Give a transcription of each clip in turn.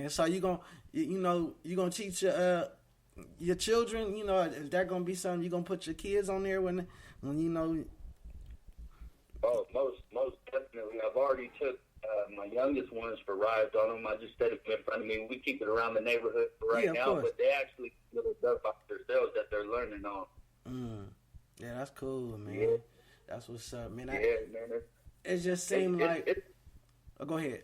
man. So you gonna teach your children. Is that gonna be something you gonna put your kids on there when you know? Oh, most definitely. I've already took my youngest ones for rides on them. I just set it in front of me. We keep it around the neighborhood for right now, course. but they actually little stuff by themselves that they're learning on. Yeah, that's cool, man. Yeah. That's what's up, man. Man. It just seemed oh, go ahead.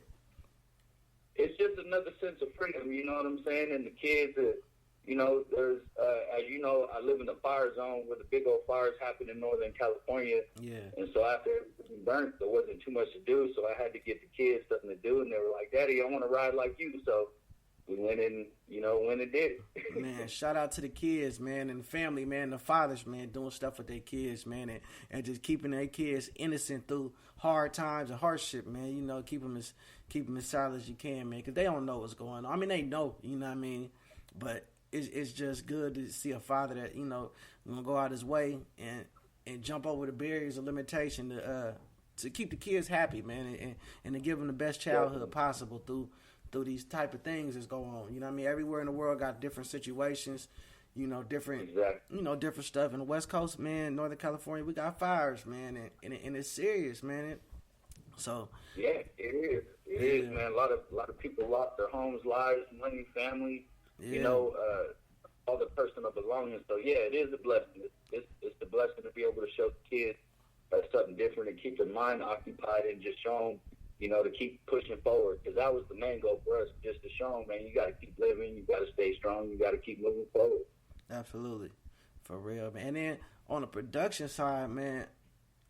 It's just another sense of freedom, you know what I'm saying? And the kids, there's, as you know, I live in a fire zone where the big old fires happen in Northern California. Yeah. And so after everything burnt, there wasn't too much to do, so I had to get the kids something to do, and they were like, Daddy, I want to ride like you. So we went and did it. Man, shout out to the kids, man, and the family, man, the fathers, man, doing stuff with their kids, man, and just keeping their kids innocent through hard times and hardship, man. Keep them as solid as you can, man, because they don't know what's going on. I mean, they know, you know what I mean, but it's just good to see a father that gonna go out his way and jump over the barriers of limitation to keep the kids happy, man, and to give them the best childhood possible through these type of things that's going on. You know what I mean? Everywhere in the world got different situations, different, exactly. Different stuff. In the West Coast, man, Northern California, we got fires, man, and it's serious, man. Yeah, it is. It is, man. A lot of people lost their homes, lives, money, family, all the personal belongings. So yeah, it is a blessing. It's the blessing to be able to show kids something different and keep their mind occupied and just show them, to keep pushing forward, because that was the main goal for us, just to show them, man, you got to keep living, you got to stay strong, you got to keep moving forward. Absolutely. For real, man. And then on the production side, man,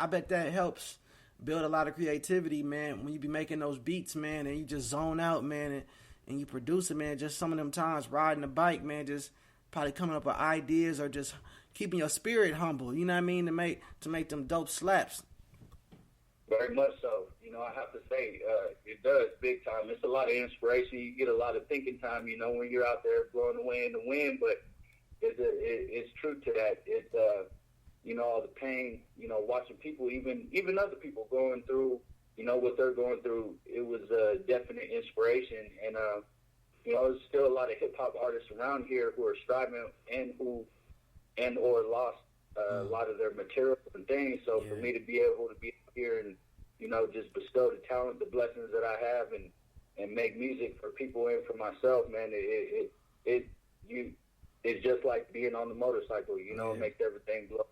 I bet that helps build a lot of creativity, man, when you be making those beats, man, and you just zone out, man, and you produce it, man, just some of them times riding a bike, man, just probably coming up with ideas or just keeping your spirit humble, you know what I mean, to make them dope slaps. Very much so. I have to say, it does big time. It's a lot of inspiration. You get a lot of thinking time, when you're out there blowing away in the wind, but it's true to that. It's, all the pain, watching people, even other people going through, what they're going through, it was a definite inspiration. And, there's still a lot of hip-hop artists around here who are striving or lost a lot of their material and things. So for me to be able to be here and, just bestow the talent, the blessings that I have, and make music for people and for myself, man, it's just like being on the motorcycle, it makes everything blow.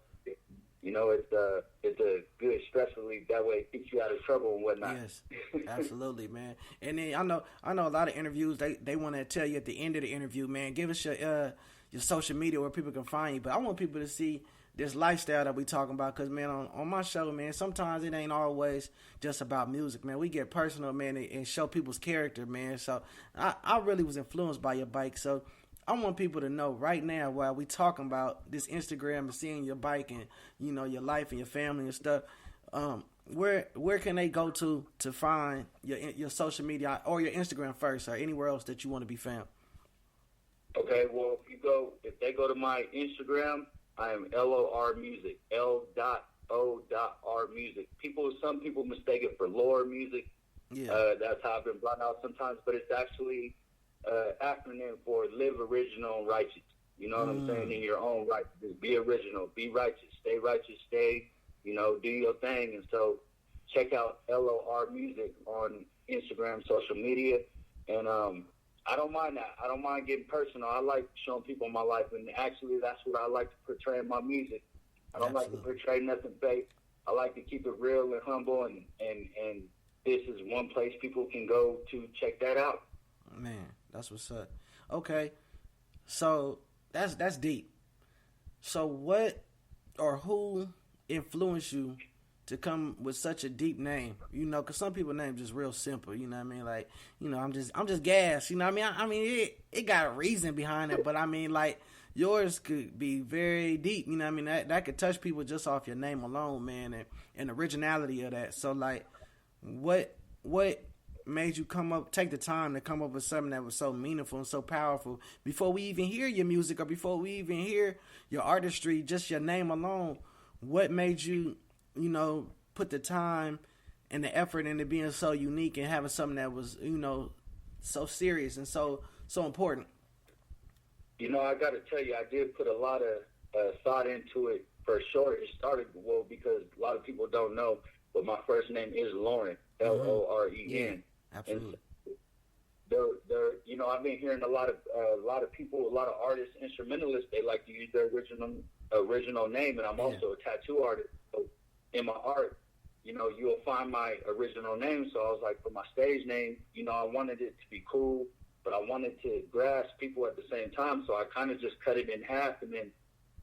It's a good stress relief. That way it keeps you out of trouble and whatnot. Yes, absolutely, man. And then I know a lot of interviews, they want to tell you at the end of the interview, man, give us your social media where people can find you. But I want people to see this lifestyle that we talking about, because, man, on my show, man, sometimes it ain't always just about music, man. We get personal, man, and show people's character, man. So I really was influenced by your bike. So I want people to know right now, while we talking about this Instagram and seeing your bike and, your life and your family and stuff, where can they go to find your social media, or your Instagram first, or anywhere else that you want to be found? Okay, well, if they go to my Instagram, I am LOR Music, L.O.R Music. Some people mistake it for Lore Music. Yeah. That's how I've been brought out sometimes, but it's actually acronym for Live Original and Righteous. You know what I'm saying? In your own right. Just be original, be righteous, stay, do your thing. And so check out LOR Music on Instagram, social media. And I don't mind that. I don't mind getting personal. I like showing people my life, and actually that's what I like to portray in my music. I don't like to portray nothing fake. I like to keep it real and humble, and this is one place people can go to check that out. Man, that's what's up. Okay, so that's deep. So what or who influenced you to come with such a deep name? Because some people's names just real simple. You know what I mean? Like, I'm just Gasz. You know what I mean? It got a reason behind it, but I mean, like, yours could be very deep. You know what I mean? That could touch people just off your name alone, man, and the originality of that. So, like, what made you take the time to come up with something that was so meaningful and so powerful before we even hear your music, or before we even hear your artistry, just your name alone? What made you, put the time and the effort into being so unique and having something that was, so serious and so important? You know, I got to tell you, I did put a lot of thought into it. For sure, it started because a lot of people don't know, but my first name is Lauren, Loren. Yeah, absolutely. And you know, I've been hearing a lot of people, a lot of artists, instrumentalists. They like to use their original name, and I'm also a tattoo artist. So in my art, you know, you'll find my original name. So I was like, for my stage name, you know, I wanted it to be cool, but I wanted to grasp people at the same time. So I kind of just cut it in half, and then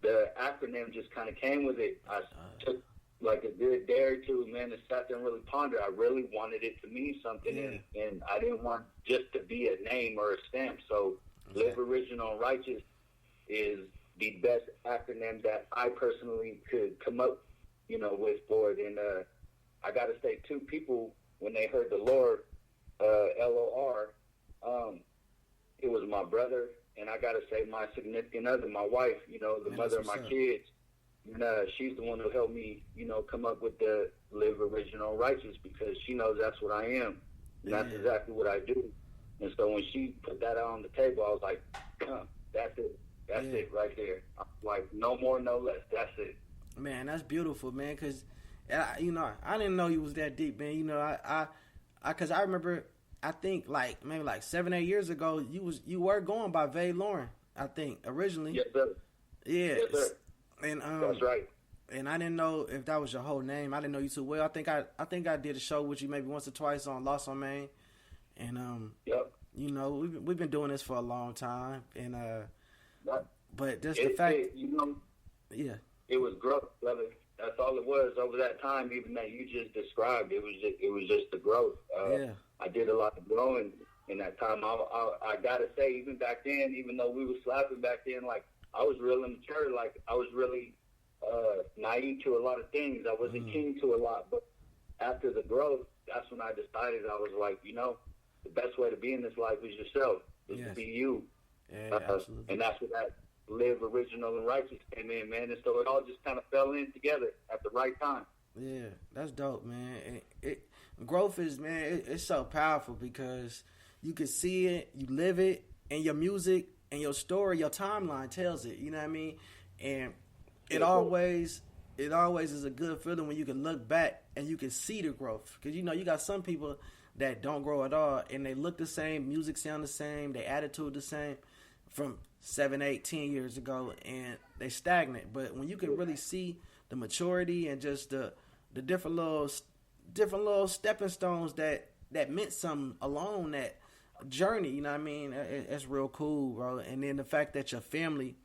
the acronym just kind of came with it. I took like a good day or two, man, and sat there and really pondered. I really wanted it to mean something, and I didn't want just to be a name or a stamp. So Live Original and Righteous is the best acronym that I personally could come up, you know, with for it. And I got to say, too, people, when they heard the Lord, Lor, it was my brother, and I got to say my significant other, my wife, you know, the mother of my kids. And she's the one who helped me, you know, come up with the Live Original Righteous, because she knows that's what I am. And that's exactly what I do. And so when she put that out on the table, I was like, that's it. That's it right there. I'm like, no more, no less. That's it. Man, that's beautiful, man, because, you know, I didn't know you was that deep, man. You know, because I remember, I think, like, maybe like 7-8 years ago, you were going by Vade Lauren, I think, originally. Yes, sir. Yeah. Yes, sir. And that's right. And I didn't know if that was your whole name. I didn't know you too well. I think I did a show with you maybe once or twice on Lost on Main. And you know, we've been doing this for a long time. And but just the fact, you know, it was growth, brother. That's all it was over that time. Even that you just described, it was just the growth. I did a lot of growing in that time. I gotta say, even back then, even though we were slapping back then, like, I was real immature. Like, I was really naive to a lot of things. I wasn't keen to a lot. But after the growth, that's when I decided, I was like, you know, the best way to be in this life is yourself, is to be you. Yeah, absolutely. And that's where that Live Original and Righteous came in, man. And so it all just kind of fell in together at the right time. Yeah, that's dope, man. Growth is, man, it's so powerful because you can see it, you live it, and your music and your story, your timeline tells it. You know what I mean? And it always is a good feeling when you can look back and you can see the growth. Because, you know, you got some people that don't grow at all, and they look the same, music sound the same, their attitude the same from 7, 8, 10 years ago, and they stagnant. But when you can really see the maturity and just the different little stepping stones that meant something along that journey, you know what I mean? It's real cool, bro. And then the fact that your family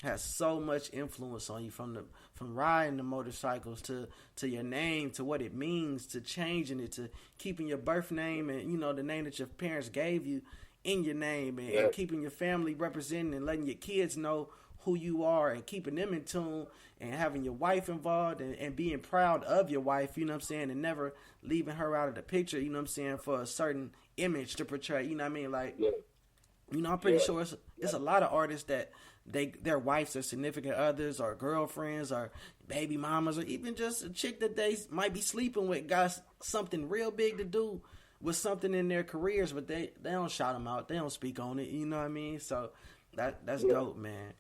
has so much influence on you, from riding the motorcycles to your name, to what it means, to changing it, to keeping your birth name and, you know, the name that your parents gave you in your name, and keeping your family represented and letting your kids know who you are and keeping them in tune, and having your wife involved and being proud of your wife, you know what I'm saying, and never leaving her out of the picture, you know what I'm saying, for a certain image to portray, you know what I mean? Like, you know, I'm pretty sure it's a lot of artists that their wives are significant others or girlfriends or baby mamas, or even just a chick that they might be sleeping with got something real big to do with something in their careers, but they don't shout them out. They don't speak on it, you know what I mean? So that's dope, man.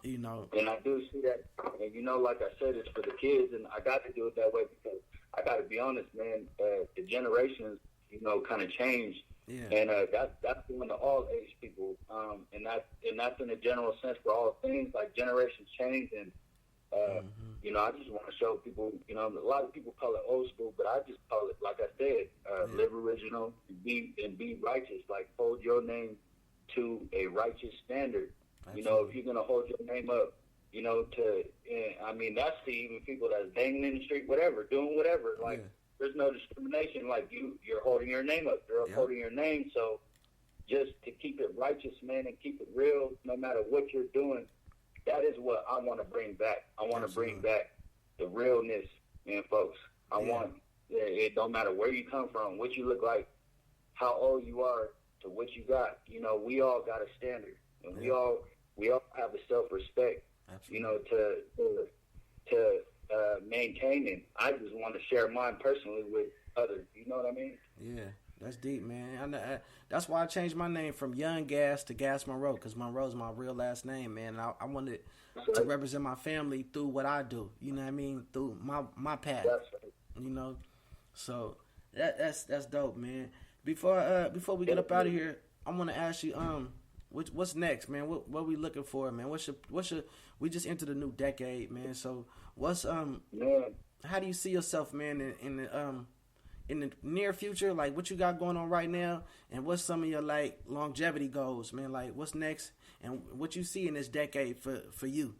You know. And I do see that. And, you know, like I said, it's for the kids, and I got to do it that way because I got to be honest, man, the generations, you know, kind of changed. Yeah. And that's going to all age people, and that's in a general sense for all things. Like, generations change, and you know, I just want to show people. You know, a lot of people call it old school, but I just call it, like I said, live original and be righteous. Like, hold your name to a righteous standard. Absolutely. You know, if you're gonna hold your name up, you know, I mean, that's to even people that's banging in the street, whatever, doing whatever, like. Yeah. There's no discrimination. Like, you're holding your name up. You're holding your name. So just to keep it righteous, man, and keep it real, no matter what you're doing, that is what I want to bring back. I want to bring back the realness, man, folks. I want, it don't matter where you come from, what you look like, how old you are, to what you got. You know, we all got a standard, and we all have a self-respect, you know, to maintain it. I just want to share mine personally with others. You know what I mean? Yeah, That's deep, man. That's why I changed my name from Young Gasz to Gasz Monroe, because Monroe's my real last name, man. And I wanted to represent my family through what I do. You know what I mean? Through my path. You know, so that's dope, man. Before we get up out of here, I want to ask you, what's next, man? What we looking for, man? We just entered a new decade, man. So what's how do you see yourself, man, in the near future? Like, what you got going on right now, and what's some of your like longevity goals, man? Like, what's next, and what you see in this decade for you?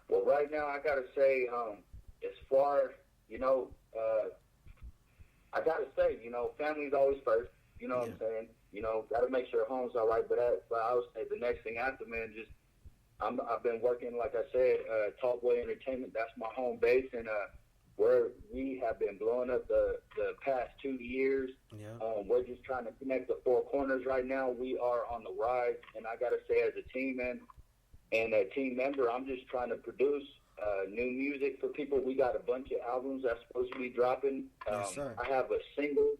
Well, right now I gotta say, as far, I gotta say, family's always first. You know what I'm saying? Gotta make sure home's all right. But I would say the next thing after, man, I've been working, like I said, Tallboy Entertainment. That's my home base, and where we have been blowing up the past 2 years. Yeah. We're just trying to connect the four corners right now. We are on the rise, and I gotta say, as a team and a team member, I'm just trying to produce new music for people. We got a bunch of albums that's supposed to be dropping. Yes, sir. I have a single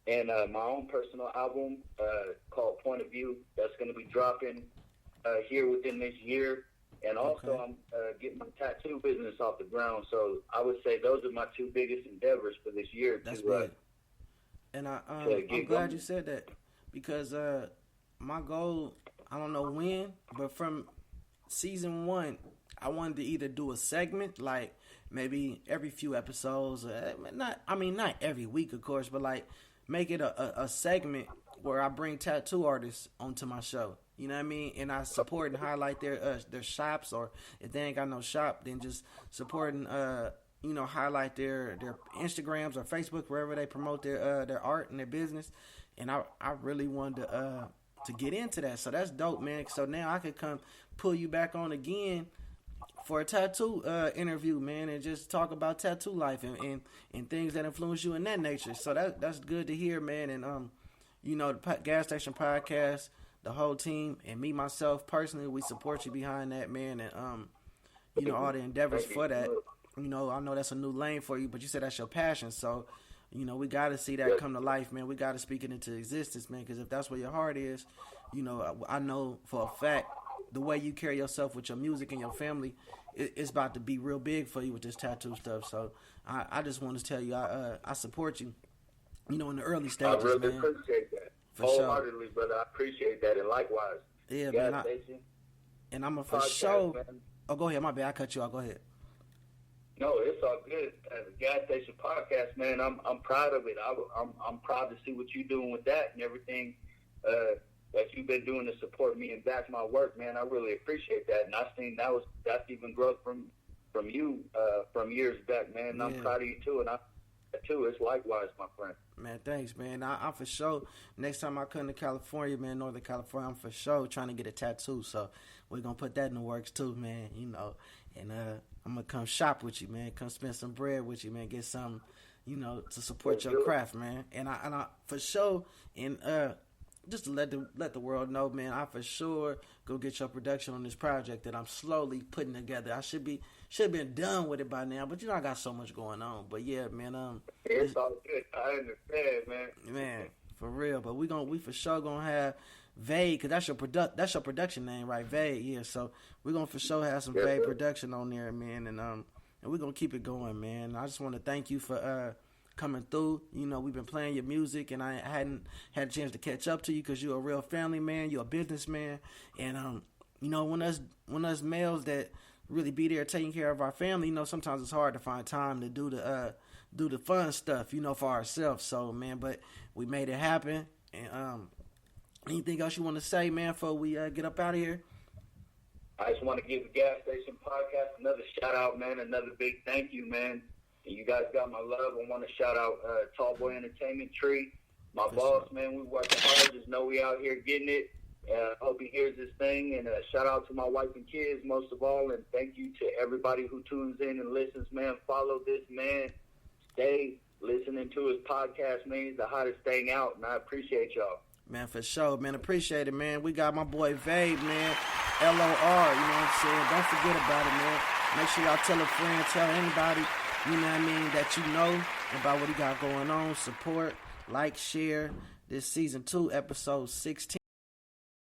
and my own personal album called Point of View that's going to be dropping here within this year. And also I'm getting my tattoo business off the ground. So I would say those are my two biggest endeavors for this year. That's good. And I'm glad you said that, because my goal, I don't know when, but from season 1, I wanted to either do a segment, like maybe every few episodes, not every week, of course, but like make it a segment where I bring tattoo artists onto my show. You know what I mean? And I support and highlight their shops, or if they ain't got no shop, then just support and highlight their Instagrams or Facebook, wherever they promote their art and their business. And I really wanted to get into that. So that's dope, man. So now I could come pull you back on again for a tattoo interview, man, and just talk about tattoo life and things that influence you in that nature. So that's good to hear, man. And the Gaszstation podcast, the whole team, and me myself personally, we support you behind that, man. And all the endeavors for that. I know that's a new lane for you, but you said that's your passion. So we got to see that come to life, man. We got to speak it into existence, man, because if that's where your heart is, I know for a fact the way you carry yourself with your music and your family, it's about to be real big for you with this tattoo stuff. So I just want to tell you, I support you, in the early stages, man. I really appreciate that. Wholeheartedly, brother. I appreciate that, and likewise. Yeah, man. And I'm a for sure. Man. Oh, go ahead. My bad. I cut you off. Go ahead. No, it's all good. As a Gaszstation podcast, man, I'm proud of it. I'm proud to see what you're doing with that and everything that you've been doing to support me and back my work, man. I really appreciate that, and I've seen that's even growth from you from years back, man. And I'm proud of you too, and it's likewise, my friend. Man, thanks, man. I'm for sure. Next time I come to California, man, Northern California, I'm for sure trying to get a tattoo. So we're gonna put that in the works too, man. And I'm gonna come shop with you, man. Come spend some bread with you, man. Get some, to support your craft, man. And I for sure, and just to let the world know, man, I for sure go get your production on this project that I'm slowly putting together. I should have been done with it by now, but I got so much going on. But yeah, man, it's all good. I understand, man. Man, for real. But we for sure gonna have Vade, cause that's your production name, right? Vade, yeah. So we're gonna for sure have some Vade production on there, man, and we're gonna keep it going, man. I just want to thank you for coming through. We've been playing your music, and I hadn't had a chance to catch up to you because you're a real family man, you're a businessman, and when us males that really be there taking care of our family, sometimes it's hard to find time to do the fun stuff, for ourselves. So, man, but we made it happen. And anything else you want to say, man, before we get up out of here? I just want to give the Gaszstation podcast another shout out, man. Another big thank you, man. You guys got my love. I want to shout out Tallboy Entertainment Tree, my boss, man. We working hard. Just know we out here getting it. Hope he hears this thing. And shout out to my wife and kids, most of all. And thank you to everybody who tunes in and listens, man. Follow this man. Stay listening to his podcast, man. He's the hottest thing out, and I appreciate y'all. Man, for sure, man. Appreciate it, man. We got my boy Vade, man. LOR, you know what I'm saying? Don't forget about it, man. Make sure y'all tell a friend, tell anybody, that you know about what he got going on. Support like, share. This season 2, episode 16.